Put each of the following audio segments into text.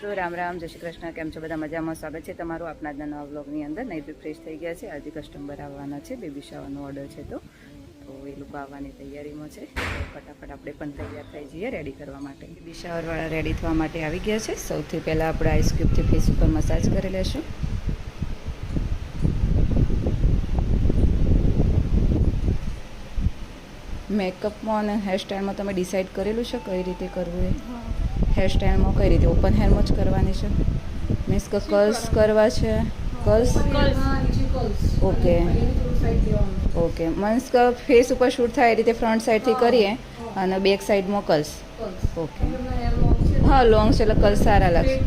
તો રામ રામ, જય શ્રી કૃષ્ણ. કેમ છો બધા? મજામાં? સ્વાગત છે તમારું આપણા આજના નવા વ્લોગની અંદર. નહીં બી ફ્રેશ થઈ ગયા છે. આજે કસ્ટમર આવવાના છે, બેબી શાવરનો ઓર્ડર છે તો એ લોકો આવવાની તૈયારીમાં છે. ફટાફટ આપણે પણ તૈયાર થઈ જઈએ રેડી કરવા માટે. બેબી શાવરવાળા રેડી થવા માટે આવી ગયા છે. સૌથી પહેલાં આપણે આઈસ ક્યુબથી ફેસ ઉપર મસાજ કરી લેશું. મેકઅપમાં અને હેરસ્ટાઈલમાં તમે ડિસાઈડ કરેલું છે કઈ રીતે કરવું એ? હેરસ્ટાઈલમાં કઈ રીતે ઓપન હેરમાં જ કરવાની છે? મીન્સ કે કર્લ્સ કરવા છે? Curls okay okay. મીન્સ કે ફેસ ઉપર શૂટ થાય એ રીતે ફ્રન્ટ સાઈડથી કરીએ અને બેક સાઈડમાં કર્લ્સ. ઓકે હા, લોંગ છે એટલે કર્લ્સ સારા લાગશે.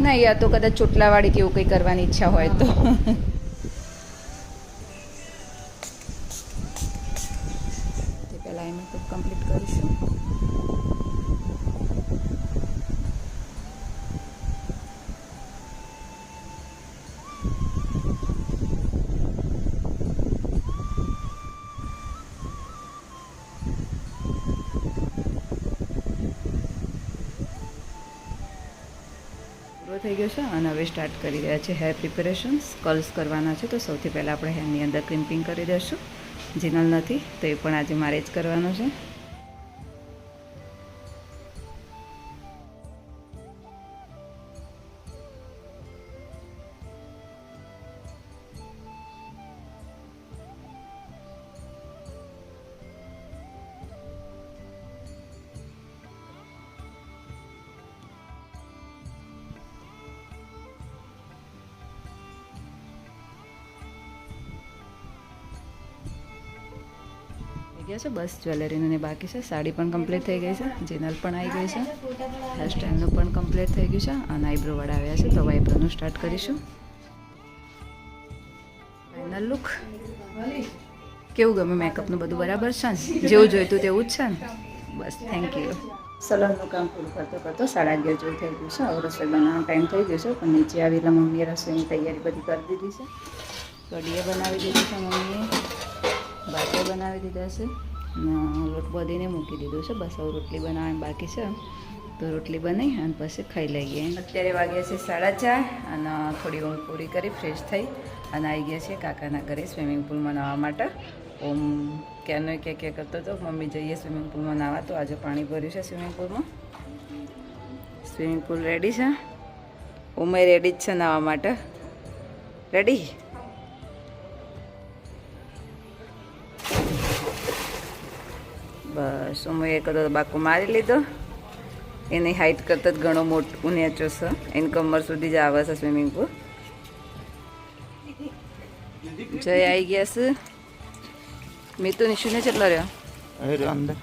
ના યા તો કદાચ ચોટલાવાળી કે એવું કંઈ કરવાની ઈચ્છા હોય તો. પહેલાં એ મેકઅપ કમ્પ્લીટ કરીશું. પૂરો થઈ ગયો છે અને હવે સ્ટાર્ટ કરી રહ્યા છે હેર પ્રિપેરેશન્સ. કર્લ્સ કરવાના છે તો સૌથી પહેલાં આપણે હેરની અંદર ક્રિમ્પિંગ કરી દઈશું. જીનલ નથી તો એ પણ આજે મારે જ કરવાનો છે. ગયા છે બસ જ્વેલરીનું ને બાકી છે. સાડી પણ કમ્પ્લીટ થઈ ગઈ છે. જીનલ પણ આવી ગઈ છે. હેરસ્ટાઈલનું પણ કમ્પ્લીટ થઈ ગયું છે અને આઈબ્રો વાળા આવ્યા છે તો આઈબ્રોનું સ્ટાર્ટ કરીશું. ફાઇનલ લુક કેવું ગમે? મેકઅપનું બધું બરાબર છે ને? જેવું જોઈતું તેવું જ છે ને? બસ થેન્ક યુ. સલૂનનું કામ પૂરું કરતો 11:30 જેવું થઈ ગયું છે. હવે રસોઈ બનાવવાનો ટાઈમ થઈ ગયો છે પણ નીચે આવેલા મમ્મીએ રસોઈની તૈયારી બધી કરી દીધી છે. કઢીએ બનાવી દીધી છે મમ્મીએ, ભાતે બનાવી દીધા છે અને લોટ બધીને મૂકી દીધું છે. બસ હવે રોટલી બનાવવાની બાકી છે તો રોટલી બનાવી અને પછી ખાઈ લઈએ. અત્યારે વાગ્યા છે 4:30 અને થોડી ઊંઘ પૂરી કરી ફ્રેશ થઈ અને આવી ગયા છે કાકાના ઘરે સ્વિમિંગ પુલમાં નાહવા માટે. ઓમ ક્યાંનો ક્યાં કરતો હતો મમ્મી જઈએ સ્વિમિંગ પુલમાં નાહવા, તો આજે પાણી ભર્યું છે સ્વિમિંગ પુલમાં. સ્વિમિંગ પુલ રેડી છે. ઓમે રેડી જ છે નાહવા માટે. રેડી? બસ અમે એક બાકો મારી લીધો. એની હાઇટ કરતાં જ ઘણો મોટો ઊંચો છે. એની કમર સુધી જ આવે છે સ્વિમિંગ પુલ. જય આવી ગયા છે. મેં તો નિશુને કેટલો રહ્યો અંદર.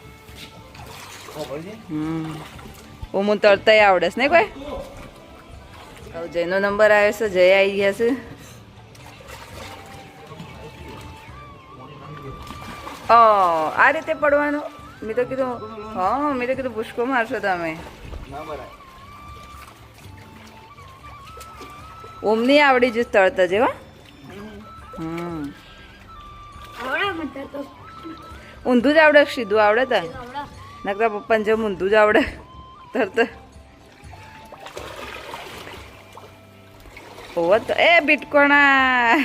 હું તરતાય આવડે છે ને કોઈ. હવે જયનો નંબર આવ્યો છે. જય આવી ગયા છે. આ રીતે પડવાનું? મેં તો કીધું હા, મેં તો કીધું પુષ્કો મારશો તમે. ઓમ નહીં આવડી જશે તરતા જેવા. ઊંધું જ આવડે સીધું આવડે તા નકરા પપ્પાને જેમ ઊંધું જ આવડે તરતા. હોવ તો એ બીટકોણા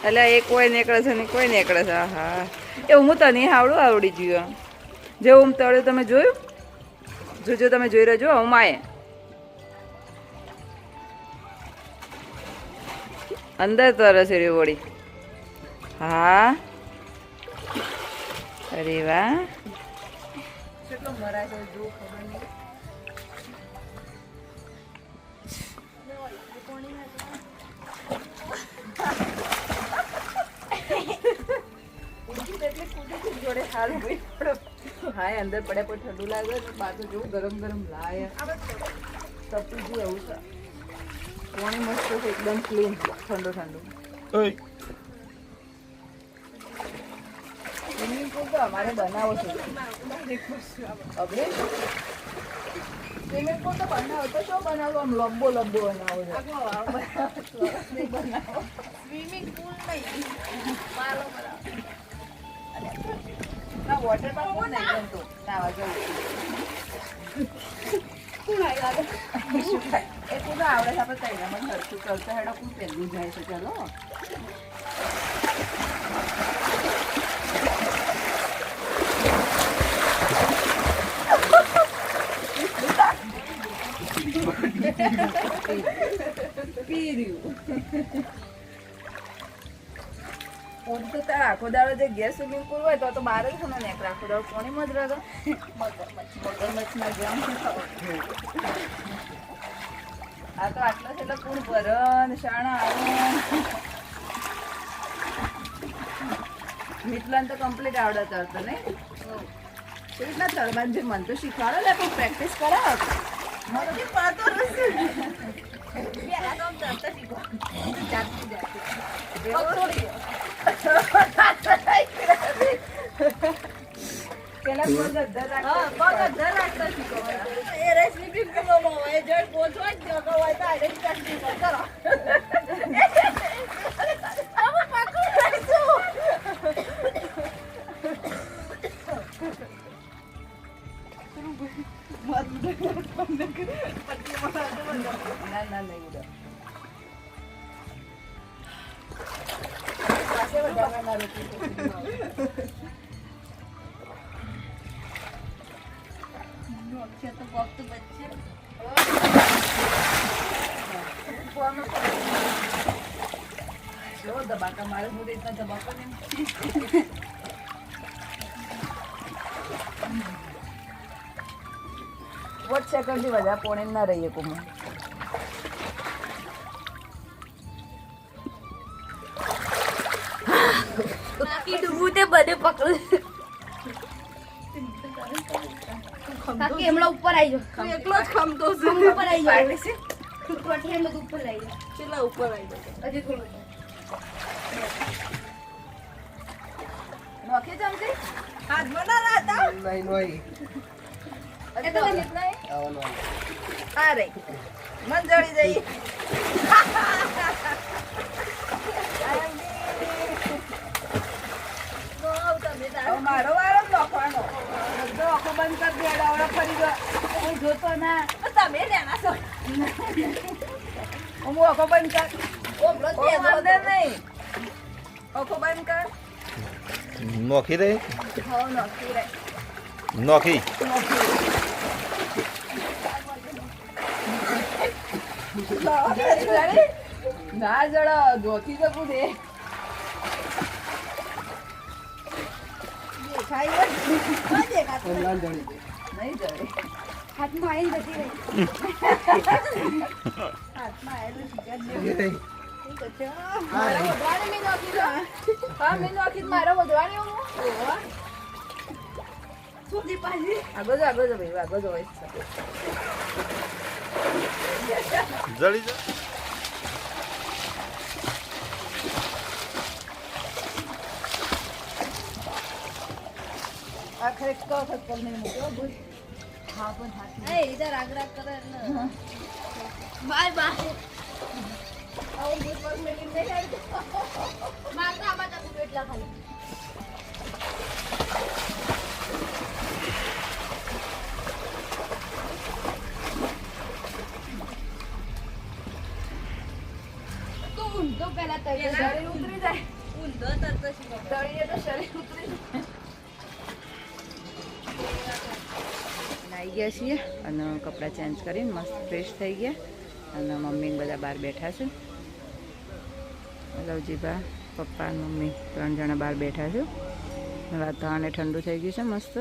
એટલે એ કોઈ નીકળે છે ને કોઈ નીકળે છે. હા એ હું તને આવડી ગયું. જે હું તળ્યું તમે જોયું? જોજો તમે જોઈ રહ્યો હું માએ અંદર તરસ એવી વળી. હા અરે વાહ. કેટલો મરા છે જો ખબર નહીં. જોડે હાલ હા અંદર પડ્યા પર ઠંડુ લાગે બાજુ જેવું ગરમ ગરમ લાય તપી ગયું એવું છે. પાણી મસ્ત છે એકદમ ક્લીન ઠંડુ ઠંડુ. સ્વિમિંગ પુલ તો અમારે બનાવો છે. સ્વિમિંગ પુલ તો બનાવો તો શું બનાવો? આમ લંબો બનાવો છે. સ્વિમિંગ પુલ નહીં ના વોટર પાર્ક નહીં ગમતું નાવા જવું. એટલું તો આવડે છે આપણે તૈયારમાં ખર્ચું કરતા હેડો કોઈ પહેલું જાય છે ચલો તો તાર આખો દાડો જે ગેસ સ્વિમિંગ પુલ હોય તો બહાર જ ખનો ને આખો દાડો પાણીમાં જ રહે મગરમચ્છના જેમ આ તો આટલો છે એટલે પૂર ભરન શાણા આવે મિતલાન તો કમ્પ્લીટ આવડે તરતો ને એ રીતના તળબાન જે મન તો શીખવાડો લે પણ પ્રેક્ટિસ કરાવ મને પાતો રહેશે પેલા તો તરતા શીખો જાતી પેલા પગ અધર રાખતા શીખો એ રેસમી બી પૂરોમાં હોય જડ પોચવા જ જગો હોય તો આડે પ્રેક્ટિસ કરો અમે પાકું રાખશું ના નહીં ઉડા પાસે વધારવાના રોટી અક્ષર તો વખત બચ્ચે જો દબાકા મારે હું રીતના દબાકો ને વોટ સેકન્ડથી વધારે પોણે ના રહીએ કોમાં કાકી ડૂબું તે બધે પકડું કાકી હમણાં ઉપર આવી જાઓ એકલો જ ખમતો છે ઉપર આવી જાઓ ટોટી એમ બધું ઉપર આવી જાઓ કેટલા ઉપર આવી જાય હજી થોડું નોખી જમતી હાથ બના રાતા નહીં નહીં અરે તો કેટલા આવવાનું આ રે મન જડી જઈ મારો વારો નોખવાનો બધો આખો બંધ કરી દે આવડા ફરી ગયો કોઈ જોતો ના તમે લેના છો હું આખો બંધ કર ઓમરો દે નહીં આખો બંધ કર નોખી રે હો નોખી રે નોખી ના જડા ધોતી શકું દે નહીં જડે હાથમાં આવીને જતી રહી હાથમાં આવેલું શીખ્યા જ એ રે. વધવાની મેં નોખી દો હા મેં નોખી મારો વધવાની હું સુધી પાછી આગળ જો ભાઈ આગળ જો જડી જા આખરે કહો થપ્પલ નહીં મૂક્યો બોલ હા પણ હાથ એ ઇધર આગ્રા કરે એટલે બાય બાય આવું બોલ પર મેં નહીં આવી મારતા આમાં તક એટલા ખાલી તો ઊંધો પહેલા તળિયે શરીર ઉતરી જાય ઊંધો તરતો શીખો તળીએ તો શરીર ઉતરી જાય નાઈ ગયા છીએ અને કપડાં ચેન્જ કરીને મસ્ત ફ્રેશ થઈ ગયા અને મમ્મીને બધા બહાર બેઠા છે લવજીબા પપ્પા અને મમ્મી 3 જણા બહાર બેઠા છે વાતાવરણ ઠંડુ થઈ ગયું છે મસ્ત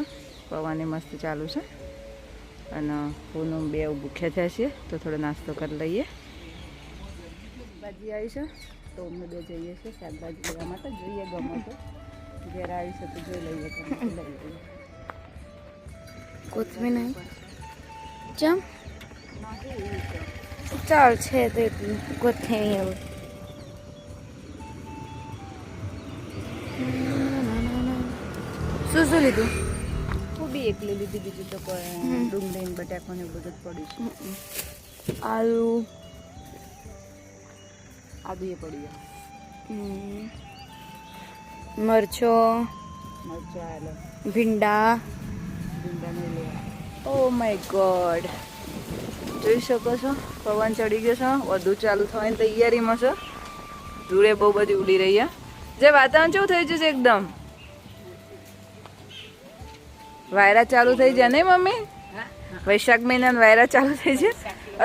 પવન મસ્ત ચાલુ છે અને હું બે ભૂખ્યા થયા છીએ તો થોડો નાસ્તો કરી લઈએ શાકભાજી આવી છે તો અમે બે જઈએ છીએ શાકભાજી લેવા માટે જોઈએ ગમે તો ઘેર આવી છે તો જોઈ લઈએ તો લઈ લઈએ કોથમી નહીં ચમ ચાલ છે તો એટલું કોથમી એવું શું લીધું હું બી એકલી લીધી બીજું તો કોઈ ડુંગળી બટાકાને બધું જ પડ્યું છે આલુ આદુ એ પડી ગયા મરચો મરચાં આલો ભીંડા ભીંડા નહીં લેવા ઓ માય ગોડ, જોઈ શકો છો પવન ચડી ગયો છે, વધુ ચાલુ થવાની તૈયારીમાં છે. ધૂળે બહુ બધી ઉડી રહી છે. જે વાતાવરણ કેવું થઈ ગયું છે એકદમ. વાયરા ચાલુ થઈ જાય નહીં મમ્મી? વૈશાખ મહિના વાયરા ચાલુ થઈ છે.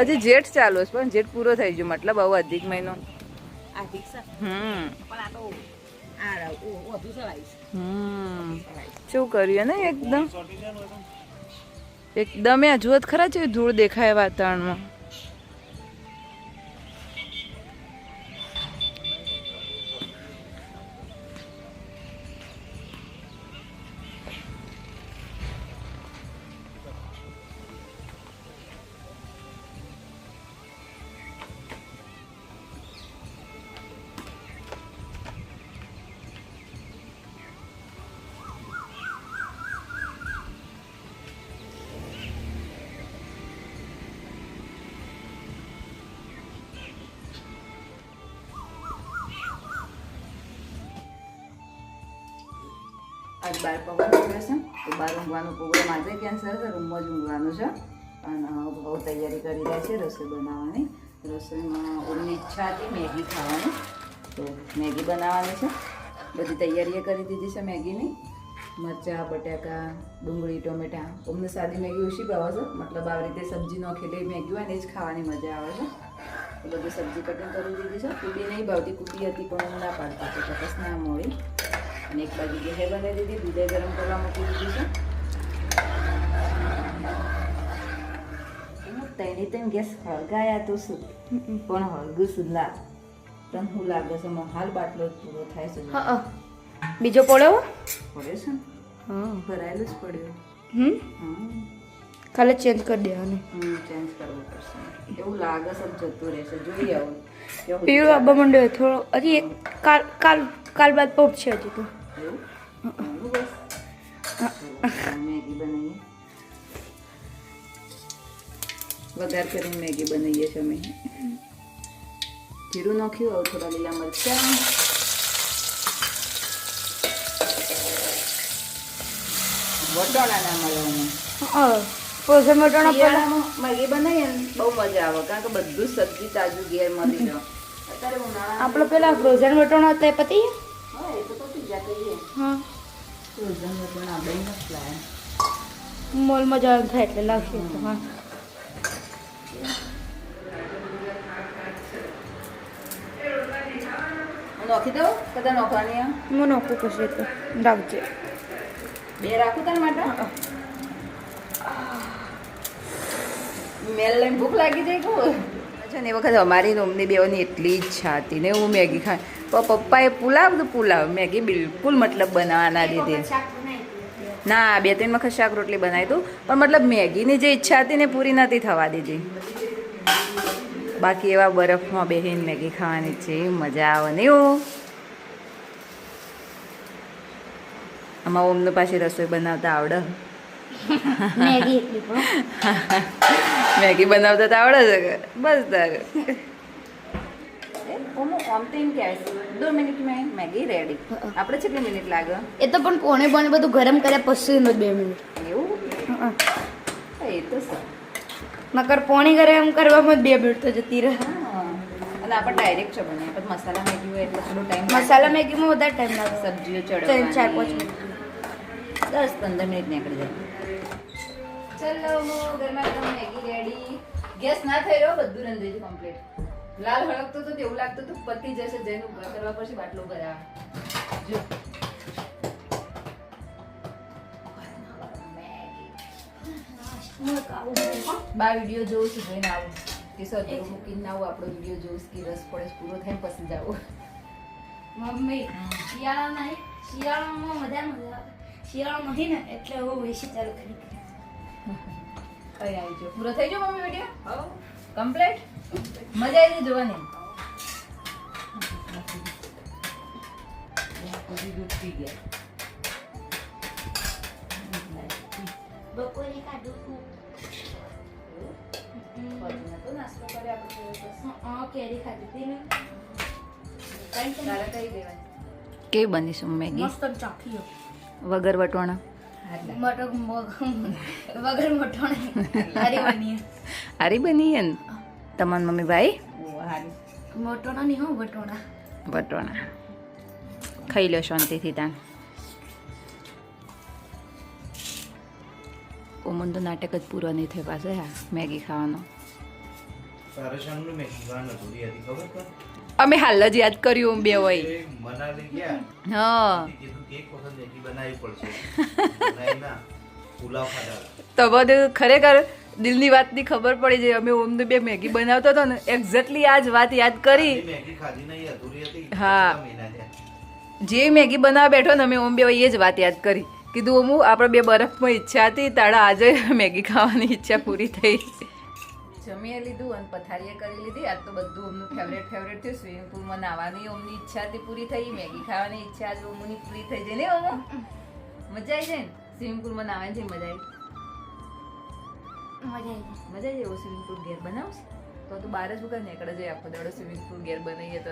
હજી જેઠ ચાલુ છે પણ જેઠ પૂરો થઈ ગયો, મતલબ હવે અધિક મહિનો. શું કર્યું ને એકદમ એકદમ જુઓ ખરા છે ધૂળ દેખાય વાતાવરણમાં. આજ બાર પવન નીકળે છે તો બહાર ઊંઘવાનો પ્રોગ્રામ આજે કેન્સલ છે, રૂમમાં જ ઊંઘવાનું છે. અને બહુ તૈયારી કરી રહ્યા છે રસોઈ બનાવવાની. રસોઈમાં ઓમની ઈચ્છા હતી મેગી ખાવાની, તો મેગી બનાવવાની છે. બધી તૈયારીઓ કરી દીધી છે મેગીની. મરચાં, બટાકા, ડુંગળી, ટોમેટા. અમને સાદી મેગી ઓછી ભાવે છે, મતલબ આવી રીતે સબ્જી નાખેલી મેગી હોય ને એ જ ખાવાની મજા આવે છે. તો બધી સબ્જી કટિંગ કરી દીધી છે. કુટી નહીં ભાવતી, કુટી હતી પણ હું ના પાડતી તો કપાસ ના મળી. અને એક બાજુ ગેસ બનાવી દીધી, દૂધે ગરમ કરવા મૂકી દીધી છે. તઈને ગેસ હળગાયા તો શું પણ હળગું સુધલા તને શું લાગે છે? હાલ બાટલો પૂરો થાય છે. બીજો પડ્યો પડે છે ને? ભરાયેલું જ પડ્યું. ખાલી ચેન્જ કરી દેવાનું. ચેન્જ કરવું પડશે એવું લાગે છે. જતું રહેશે, જોઈએ આવું પીળો આવવા માંડ્યો થોડો. હજી એક કાલ બાદ પહોંચશે હજી તો. મેગી બનાવીએ, વઘાર કરીને મેગી બનાવીએ છીએ અમે. જીરું નાખ્યું, હવે થોડા લીલા મરચાં, વટાણા ના મળવાનું. ફ્રોઝન વટાણા શિયાળામાં મેગી બનાવીએ ને બહુ મજા આવે, કારણ કે બધું સબ્જી તાજું ઘેર મળી જાય. અત્યારે ઉનાળા આપણો પેલા ફ્રોઝન વટાણા હતા એ પતી હા એ તો પતી ગયા કહીએ. હા ફ્રોઝન વટાણા આપણે નથી લાયા. મોલમાં જવાનું થાય એટલે લાવશે. હા નાખી દઉં કદા નોખવાની? હું નાખું પછી તો રાખજે. બે રાખું તાર માટે? મેલ લઈને ભૂખ લાગી જાય કહું છે ને. એ વખત અમારી રૂમની બેઓની એટલી ઈચ્છા હતી ને હું મેગી ખાય, પણ પપ્પાએ પુલાવ તો પુલાવ મેગી બિલકુલ મતલબ બનાવવા ના દીધી. ના 2-3 વખત શાક રોટલી બનાવી દઉં પણ મતલબ મેગીની જે ઈચ્છા હતી ને પૂરી નથી થવા દીધી. બાકી એવા બરફમાં બેસીને મેગી ખાવાની છે મજા આવે ને. એવું આમાં ઓમને પાછી રસોઈ બનાવતા આવડે. મેગી એટલી પણ મેગી બનાવતા તો આવડે છે બસ તારે. આમ તો એમ કહેવાય 2 મિનિટમાં મેગી રેડી. આપણે કેટલી મિનિટ લાગે? એ તો પણ પોણે બધું ગરમ કર્યા પછી 2 મિનિટ. એવું એ તો સર નકર પોણી ગરમ કરવામાં 2 મિનિટ તો જતી રહે. અને આપણે ડાયરેક્ટ છે બને પછી મસાલા મેગી હોય એટલે થોડો ટાઈમ. મસાલા મેગીમાં વધારે ટાઈમ લાગે. સબ્જીઓ 4-5 મિનિટ, 10-15 મિનિટ નીકળી જાય. ચલો ગરમા ગરમ મેગી રેડી. ગેસ ના થઈ રહ્યો, બધું રંધાઈ ગયું કમ્પ્લીટ. લાલ હળકતો તો એવું લાગતું હતું પતી જશે, જઈને ઉભા કરવા પછી બાટલો ભરાવા. જો બા વિડીયો જોઉં છું, જોઈને આવું કે સર મૂકીને આવું. આપણો વિડીયો જોઉં કે રસ પડે પૂરો થાય પછી જાવું. મમ્મી શિયાળામાં મજા આવે. શિયાળો નથી ને એટલે હું વેસી ચાલુ કરી. કઈ આવી ગયો પૂરો થઈ ગયો મમ્મી વિડીયો કમ્પ્લીટ. મજા આવી જોવાની. બપોરે કાઢું નાસ્તો કરે આપણે કેરી ખાધી હતી ને. કેવી બનીશું મેગી? મસ્ત ચાખી વગર વટવાણા. મોટો વગર મોટો નહીં હારી બની હારી બની હે ને તમારી મમ્મી ભાઈ મોટોના નહીં હો બટોણા વટોણા ખાઈ લો શાંતિથી તાન ઓમન તો નાટક જ પૂરો નહીં થયો પાછો હા મેગી ખાવાનો તારે શામનું મેં કીધું થોડી હતી ખબર તો અમે હાલ જ યાદ કર્યું બે હોય એ મનાલી ગયા હા કીધું કે એક વખત મેગી બનાવવી પડશે નહીં ના પુલાવ ખાધા તો બધું ખરેખર દિલની વાતની ખબર પડી જાય અમે ઓમને બે મેગી બનાવતો હતો ને એક્ઝેક્ટલી આ જ વાત યાદ કરી મેગી ખાધી નહીં અધૂરી હતી હા. મહિના થયા જે મેગી બનાવવા બેઠો ને અમે ઓમ બે એ જ વાત યાદ કરી કીધું ઓમું આપણે બે બરફમાં ઈચ્છા હતી તારા આજે મેગી ખાવાની ઈચ્છા પૂરી થઈ જમીએ લીધું અને પથારીએ કરી લીધી આજ તો બધું ઓમનું ફેવરેટ થયું સ્વિમિંગ પુલમાં નાહવાની ઓમની ઈચ્છા હતી પૂરી થઈ મેગી ખાવાની ઈચ્છા આજે ઓમની પૂરી થઈ જાય ને ઓમો મજા આવી જાય ને સ્વિમિંગ પુલમાં નાહવાની છે મજા આવી મજા આવી એવો સ્વિમિંગ પુલ ઘેર બનાવશે તો બહાર જ ઉગા નીકળે જાય આખો દાડો સ્વિમિંગ પુલ ઘેર બનાવીએ તો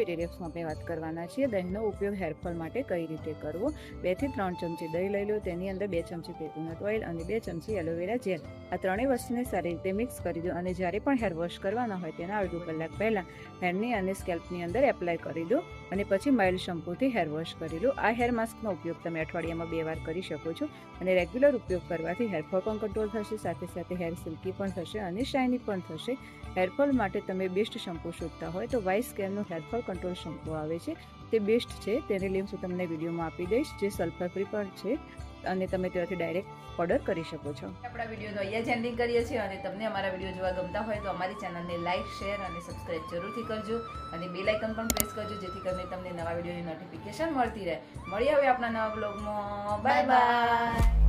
ડિટેલ્સમાં આપણે વાત કરવાના છીએ દહીંનો ઉપયોગ હેરફોલ માટે કઈ રીતે કરવો 2 થી 3 ચમચી દહીં લઈ લો તેની અંદર 2 ચમચી કોકોનટ ઓઇલ અને 2 ચમચી એલોવેરા જેલ આ ત્રણેય વસ્તુને સારી રીતે મિક્સ કરી દો અને જ્યારે પણ હેર વોશ કરવાના હોય તેના અડધો કલાક પહેલાં હેરની અને સ્કેલ્પની અંદર એપ્લાય કરી દો અને પછી માઇલ્ડ શેમ્પૂથી હેર વોશ કરી લો આ હેર માસ્કનો ઉપયોગ તમે અઠવાડિયામાં 2 વાર કરી શકો છો અને રેગ્યુલર ઉપયોગ કરવાથી હેરફોલ પણ કંટ્રોલ થશે સાથે સાથે હેર સિલ્કી પણ થશે અને શાઇની પણ થશે હેરફોલ માટે તમે બેસ્ટ શેમ્પૂ શોધતા હોય તો વાઇસ કેરનું હેરફોલ કંટ્રોલ શેમ્પૂ આવે છે તે બેસ્ટ છે તેની લિંક હું તમને વિડીયોમાં આપી દઈશ જે સલ્ફર ફ્રી પણ છે અને તમે ત્યાંથી ડાયરેક્ટ ઓર્ડર કરી શકો છો આપણા વિડીયોનો અહીંયા જ એન્ડિંગ કરીએ છીએ અને તમને અમારા વિડીયો જોવા ગમતા હોય તો અમારી ચેનલને લાઇક શેર અને સબસ્ક્રાઇબ જરૂરથી કરજો અને બેલ આઇકન પણ પ્રેસ કરજો જેથી કરીને તમને નવા વિડીયોની નોટિફિકેશન મળતી રહે મળીએ હવે આપણા નવા બ્લોગમાં બાય બાય